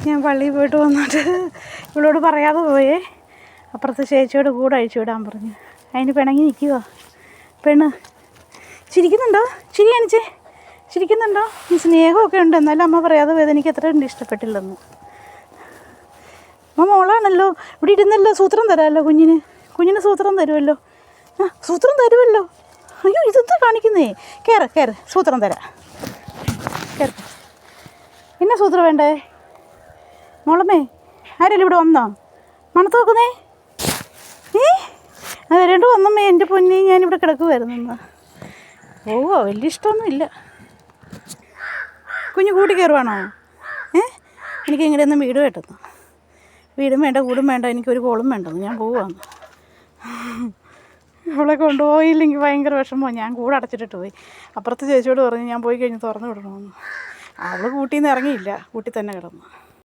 ഞാൻ പള്ളിയിൽ പോയിട്ട് വന്നിട്ട് ഇവളോട് പറയാതെ പോയേ. അപ്പുറത്തെ ചേച്ചിയോട് കൂടെ അഴിച്ചു വിടാൻ പറഞ്ഞു. അതിന് പിണങ്ങി നിൽക്കുക പെണ്ണ്. ചിരിക്കുന്നുണ്ടോ? ചിരി കാണിച്ചേ. ചിരിക്കുന്നുണ്ടോ? ഈ സ്നേഹമൊക്കെ ഉണ്ട്, എന്നാലും അമ്മ പറയാതെ പോയത് എനിക്ക് എത്ര ഉണ്ട് ഇഷ്ടപ്പെട്ടില്ലെന്ന്. അമ്മ മോളാണല്ലോ, ഇവിടെ ഇരുന്നല്ലോ, സൂത്രം തരാമല്ലോ കുഞ്ഞിന് സൂത്രം തരുമല്ലോ. ആ സൂത്രം തരുമല്ലോ. അയ്യോ ഇതെന്താ കാണിക്കുന്നേ? കയറ് സൂത്രം തരാം. കയറി. എന്നാ സൂത്രം വേണ്ടേ മോളമ്മേ? ആരെങ്കിലും ഇവിടെ വന്നോ? മണത്ത് നോക്കുന്നേ. അത് വരേണ്ട വന്നമ്മേ, എൻ്റെ പൊന്നി ഞാനിവിടെ കിടക്കുമായിരുന്നു. വലിയ ഇഷ്ടമൊന്നുമില്ല. കുഞ്ഞ് കൂട്ടി കയറുവാണോ? എനിക്ക് ഇങ്ങനെയൊന്നും വീട് വേണ്ടെന്ന്. വീടും വേണ്ട, കൂടും വേണ്ട, എനിക്കൊരു കോളും വേണ്ടെന്ന്. ഞാൻ പോവാന്ന്. അവളെ കൊണ്ടുപോയില്ലെങ്കിൽ ഭയങ്കര വിഷമമാണ്. ഞാൻ കൂടെ അടച്ചിട്ടിട്ട് പോയി. അപ്പുറത്ത് ചേച്ചിയോട് പറഞ്ഞു ഞാൻ പോയി കഴിഞ്ഞ് തുറന്നു വിടണമെന്ന്. അവൾ കൂട്ടിൽ നിന്ന് ഇറങ്ങിയില്ല, കൂട്ടി തന്നെ കിടന്നു.